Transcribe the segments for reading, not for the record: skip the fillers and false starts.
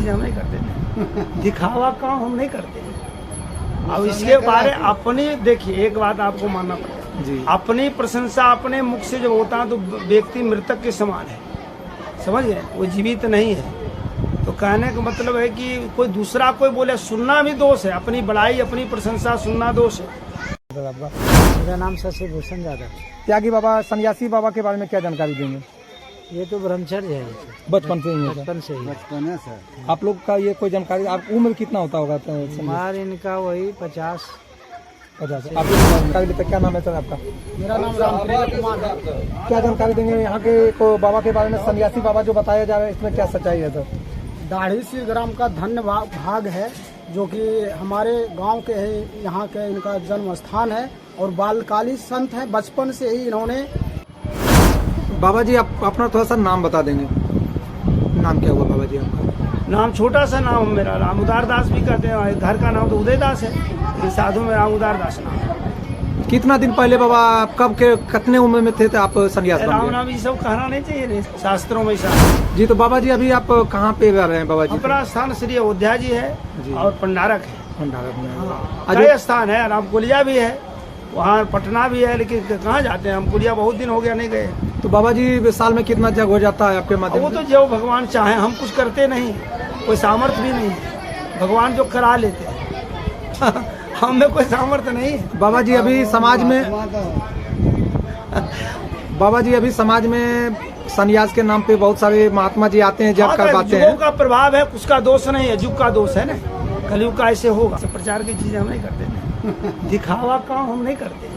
चीजें हम नहीं करते, दिखावा काम हम नहीं करते। अब इसके बारे अपनी देखिए, एक बात आपको मानना पड़ेगा जी, अपनी प्रशंसा अपने मुख से जब होता है तो व्यक्ति मृतक के समान है, समझ गए, वो जीवित नहीं है। तो कहने का मतलब है कि कोई दूसरा कोई बोले सुनना भी दोष है, अपनी बड़ाई अपनी प्रशंसा सुनना दोष है। मेरा नाम शशि भूषण यादव। त्यागी बाबा सन्यासी बाबा के बारे में क्या जानकारी देंगे? ये तो ब्रह्मचर्य है, बचपन से ही है? बचपन से ही। आप लोग का ये कोई जानकारी, आप उम्र कितना होता होगा? उम्र इनका वही 50। आप जानकारी लेते, क्या नाम है सर आपका? मेरा नाम रामप्रिय कुमार है। क्या जानकारी देंगे यहाँ के को बाबा के बारे में? सन्यासी बाबा जो बताया जा रहा है इसमें क्या सच्चाई है सर? दाढ़ी सी ग्राम का धन्य भाग है, जो कि हमारे गांव के है, यहाँ के इनका जन्म स्थान है और बालकाली संत है। बचपन से ही इन्होंने। बाबा जी आप अपना थोड़ा सा नाम बता देंगे, नाम क्या हुआ बाबा जी आपका? नाम छोटा सा नाम मेरा राम उदार दास भी कहते हैं, घर का नाम तो उदय दास है, साधु में राम उदार दास नाम है। कितना दिन पहले बाबा आप कब के कितने उम्र में थे तो आप सन्यास बन गए? राम नाम ये सब कहना नहीं चाहिए शास्त्रों में जी। तो बाबा जी अभी आप कहाँ पे रह रहे हैं बाबा जी? अपना स्थान श्री अयोध्या जी है जी, और पंडारक है। पंडारक में कई स्थान है, रामकुलिया भी है, वहाँ पटना भी है, लेकिन कहाँ जाते हैं हम, कुलिया बहुत दिन हो गया नहीं गए। तो बाबा जी साल में कितना जग हो जाता है आपके माध्यम? वो तो जो भगवान चाहे, हम कुछ करते नहीं, कोई सामर्थ्य भी नहीं, भगवान जो करा लेते हैं हमें कोई सामर्थ्य नहीं है। बाबा जी अभी समाज में बाबा जी अभी समाज में सन्यास के नाम पे बहुत सारे महात्मा जी आते हैं, जब करवाते हैं। युगों का प्रभाव है, उसका दोष नहीं है, युग का दोष है ना, कलयुग का ऐसे होगा। प्रचार की चीजें हम नहीं करते, दिखावा काम हम नहीं करते।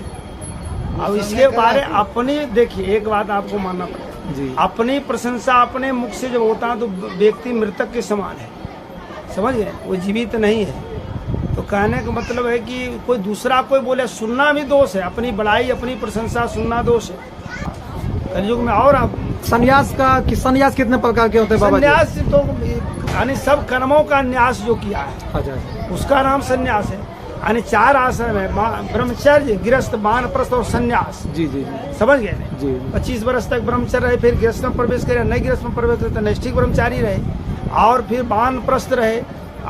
अब इसके बारे अपनी देखिए, एक बात आपको मानना पड़ेगा जी, अपनी प्रशंसा अपने मुख से जब होता है तो व्यक्ति मृतक के समान है, समझ गए, वो जीवित नहीं है। तो कहने का मतलब है कि कोई दूसरा कोई बोले सुनना भी दोष है, अपनी बड़ाई अपनी प्रशंसा सुनना दोष है कलयुग में। और आप सन्यास कितने प्रकार के होते हैं बाबा जी? सन्यास तो यानी सब कर्मों का न्यास जो किया है, अच्छा, उसका नाम सन्यास है। यानी 4 आश्रम है, ब्रह्मचर्य, गृहस्थ, वानप्रस्थ और सन्यास। जी जी समझ गए जी। 25 वर्ष तक ब्रह्मचर्य रहे, फिर गृहस्थ में प्रवेश करे, नए गृहस्थ में प्रवेश करे तो नैष्ठिक ब्रह्मचारी रहे, और फिर वानप्रस्थ रहे,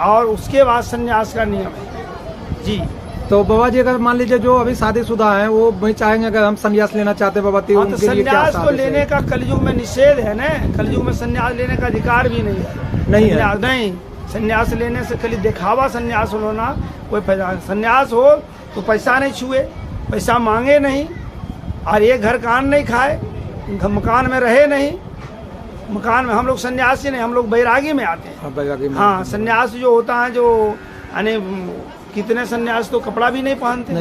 और उसके बाद सन्यास का नियम है जी। तो बाबा जी अगर मान लीजिए जो अभी शादीशुदा हैं वो वही चाहेंगे अगर हम सन्यास लेना चाहते हैं बाबा तो सन्यास को लेने का कलयुग में निषेध है ना, कलयुग में सन्यास लेने का अधिकार भी नहीं है। नहीं, सन्यास लेने से खाली दिखावा सन्यास होना कोई फायदा नहीं। सन्यास हो तो पैसा नहीं छुए, पैसा मांगे नहीं, और ये घर कान नहीं खाए, मकान में रहे नहीं, मकान में हम लोग सन्यासी नहीं, हम लोग बैरागी में आते हैं। हाँ, सन्यास जो होता है, जो यानी कितने सन्यास तो कपड़ा भी नहीं पहनते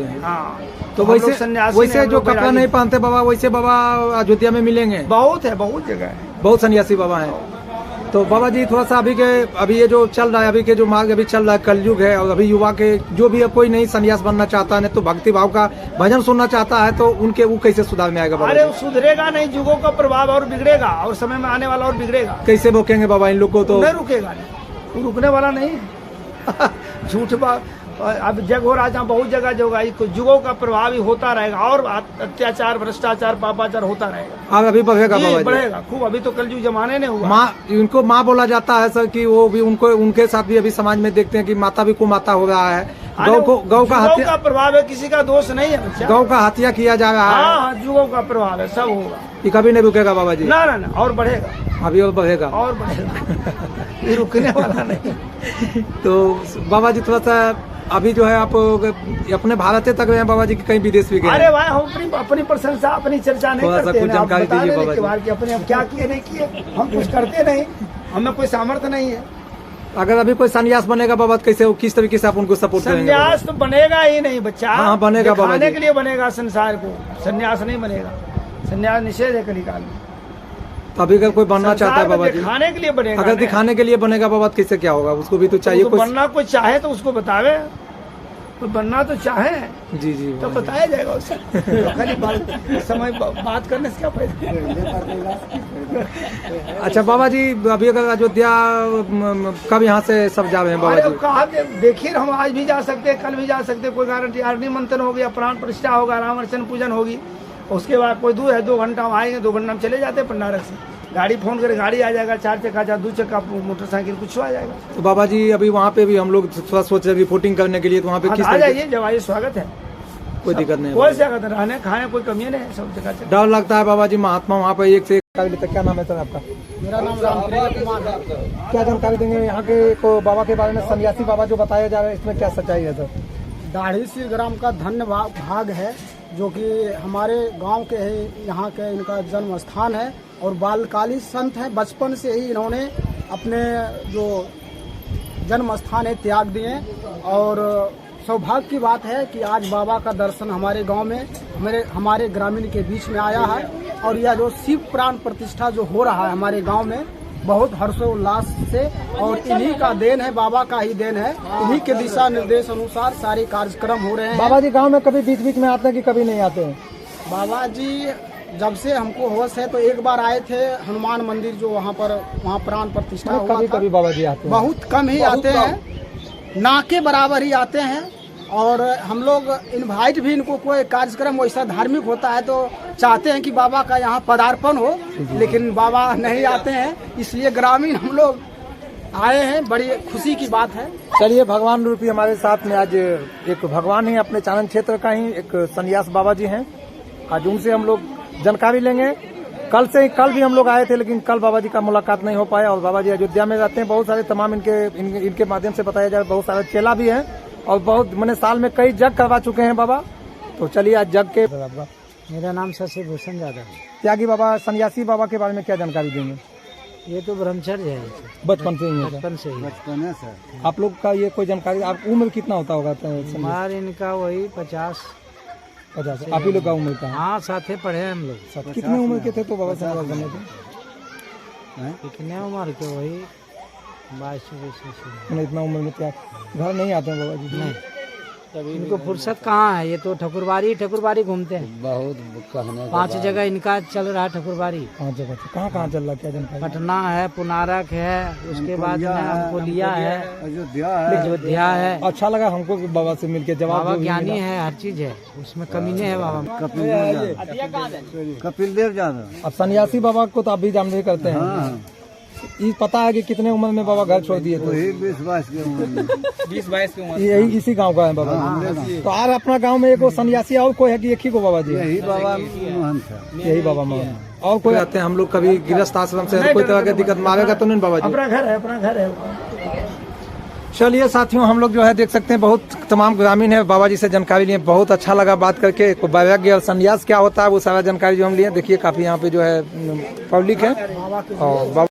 हैं। हाँ, तो वैसे जो कपड़ा नहीं पहनते बाबा, वैसे बाबा अयोध्या में मिलेंगे? बहुत है, बहुत जगह है, बहुत सन्यासी बाबा हैं। तो बाबा जी थोड़ा सा अभी ये जो चल रहा है, अभी के जो मार्ग अभी चल रहा है, कलयुग है, और अभी युवा के जो भी कोई नहीं सन्यास बनना चाहता है, तो भक्ति भाव का भजन सुनना चाहता है, तो उनके वो कैसे सुधार में आएगा बाबा? अरे सुधरेगा नहीं, युगों का प्रभाव और बिगड़ेगा, और समय में आने वाला और बिगड़ेगा। कैसे रोकेंगे बाबा इन लोग को? तो नहीं रुकेगा, नहीं, वो रुकने वाला नहीं है झूठ बात। अब जग हो रहा, बहुत जगह जो होगा, युगों का प्रभाव ही होता रहेगा, और अत्याचार, भ्रष्टाचार, पापाचार होता रहेगा। और अभी बढ़ेगा बाबा जी? बढ़ेगा खूब, अभी तो कलयुग जमाने ने हुआ। उनको माँ बोला जाता है सर, कि वो भी उनके साथ भी अभी समाज में देखते हैं कि माता भी कुमाता हो रहा है, गौ का हत्या, प्रभाव है, किसी का दोष नहीं है, गौ का हत्या किया जा रहा है। हाँ, युगों का प्रभाव है, सब होगा, ये कभी नहीं रुकेगा बाबा जी? ना, और बढ़ेगा, अभी और बढ़ेगा, और बढ़ेगा ये रुकने वाला नहीं। तो बाबा जी थोड़ा सा अभी जो है आप अपने भारत तक गए हैं बाबा जी, की कहीं विदेश भी गए? अरे भाई, हम अपनी प्रशंसा अपनी चर्चा नहीं करते हैं। जानकारी दीजिए बाबा जी, अपने हम क्या किए नहीं किए, हम कुछ करते नहीं, हमें कोई सामर्थ्य नहीं है। अगर अभी कोई सन्यास बनेगा बाबा, कैसे किस तरीके से आप उनको सपोर्ट करेंगे? सन्यास तो बनेगा ही नहीं बच्चा। हाँ, बनेगा बाबा जी, के लिए बनेगा संसार को, सन्यास नहीं बनेगा, सन्यास निषेध है कलिकाल में। तो अभी अगर कोई बनना चाहता है बाबा जी, दिखाने के लिए बनेगा, अगर दिखाने के लिए बनेगा बाबा, कैसे क्या होगा? उसको भी तो चाहिए, बनना कोई चाहे तो उसको बतावे, कोई बनना तो चाहे जी जी, तो बताया जाएगा उसे। तो खाली समय बात करने से क्या फायदा? अच्छा बाबा जी, अभी अगर अयोध्या कब यहाँ से सब जा रहे हैं बाबा जी? कहा देखिए, हम आज भी जा सकते हैं, कल भी जा सकते हैं, कोई गारंटी। अग्नि मंथन हो गया, प्राण प्रतिष्ठा होगा, राम अर्चन पूजन होगी, उसके बाद कोई दूर है 2 घंटा हम आएंगे, 2 घंटा हम चले जाते हैं पंडारक से। गाड़ी फोन करे गाड़ी आ जाएगा, 4 चक्का 2 चक्का मोटरसाइकिल कुछ आ जाएगा। तो बाबा जी अभी वहाँ पे भी हम लोग थोड़ा सोच रहे रिपोर्टिंग करने के लिए, तो वहाँ पे किस आ तरह जाइए, जब आइए स्वागत है, कोई दिक्कत नहीं है? कोई दिक्कत नहीं, रहने खाने कोई कमी नहीं है, सब जगह से। डर लगता है बाबा जी महात्मा वहाँ पे एक से एक। क्या नाम है सर आपका? मेरा नाम रामप्रिया कुमार है। क्या जानकारी देंगे यहाँ के को बाबा के बारे में, सन्यासी बाबा जो बताया जा रहा है, इसमें क्या सच्चाई है सर? दाढ़ी श्री ग्राम का धन्य भाग है, जो कि हमारे गांव के है, यहाँ के इनका जन्म स्थान है और बालकाली संत हैं। बचपन से ही इन्होंने अपने जो जन्म स्थान है त्याग दिए और सौभाग्य की बात है कि आज बाबा का दर्शन हमारे गांव में हमारे ग्रामीण के बीच में आया है। और यह जो शिव प्राण प्रतिष्ठा जो हो रहा है हमारे गांव में बहुत हर्षोल्लास से, और इन्हीं का देन है, बाबा का ही देन है। इन्हीं के दिशा निर्देश अनुसार सारे कार्यक्रम हो रहे हैं। बाबा जी गांव में कभी बीच बीच में आते हैं कि कभी नहीं आते हैं? बाबा जी जब से हमको होश है तो एक बार आए थे हनुमान मंदिर, जो वहाँ प्राण प्रतिष्ठा हुआ कभी था। कभी बाबा जी आते हैं? बहुत कम ही आते हैं, ना के बराबर ही आते हैं। और हम लोग इनवाइट भी, इनको कोई कार्यक्रम वैसा धार्मिक होता है तो चाहते हैं कि बाबा का यहाँ पदार्पण हो, लेकिन बाबा नहीं आते हैं, इसलिए ग्रामीण हम लोग आए हैं। बड़ी खुशी की बात है। चलिए, भगवान रूपी हमारे साथ में आज एक भगवान ही अपने चानन क्षेत्र का ही एक सन्यास बाबा जी हैं। आज उनसे हम लोग जानकारी लेंगे। कल भी हम लोग आए थे, लेकिन कल बाबा जी का मुलाकात नहीं हो पाया। और बाबा जी अयोध्या में रहते हैं, बहुत सारे तमाम इनके माध्यम से बताया जाए, बहुत सारे चेला भी हैं और बहुत मैंने साल में कई जग करवा चुके हैं बाबा। तो चलिए आज जग के। मेरा नाम शशि भूषण यादव है। त्यागी बाबा, सन्यासी बाबा के बारे में क्या जानकारी देंगे? ये तो ब्रह्मचर्य है, बचपन से ही है? बचपन से ही। आप लोग का ये कोई जानकारी, आप उम्र कितना होता होगा? उम्र इनका वही 50। आप ही लोग का उम्र का? हाँ, साथे पढ़े हैं हम लोग। कितने उम्र के थे तो बाबा सन्यास बने थे? कितने उम्र के? वही 22-23। इतना उम्र में क्या घर नहीं आते हैं बाबा जी? नहीं, इनको फुर्सत कहाँ है, ये तो ठकुरबारी घूमते हैं। बहुत कहने 5 जगह इनका चल रहा है ठकुरबारी। 5 जगह कहाँ चल रहा है, क्या जानकारी? पटना है, पुनारक है, उसके बाद हमको लिया है, अयोध्या है। अच्छा लगा हमको कि बाबा से मिलके। जवाब बाबा ज्ञानी है, हर चीज है, उसमें कमी नहीं है बाबा। कपिल देव यादव। अब सन्यासी बाबा को तो आप भी जानते करते हैं। ये पता है कि कितने उम्र में बाबा घर छोड़ दिए थे? 20-22 की उम्र में। 20-22 की उम्र। यही इसी गांव का है बाबा? तो और अपना गांव में एक सन्यासी और कोई है कि एक ही को बाबा जी? यही बाबा महंत है। यही बाबा महंत। और कोई आते हैं? हम लोग कभी गृहस्थ आश्रम से कोई तरह की दिक्कत मारेगा तो नहीं बाबा जी? अपना घर है। चलिए साथियों, हम लोग जो है देख सकते हैं बहुत तमाम ग्रामीण है, बाबा जी से जानकारी लिए, बहुत अच्छा लगा बात करके। वैराग्य और संन्यास क्या होता है वो सारा जानकारी जो हम लिए। देखिए काफी यहाँ पे जो है पब्लिक है और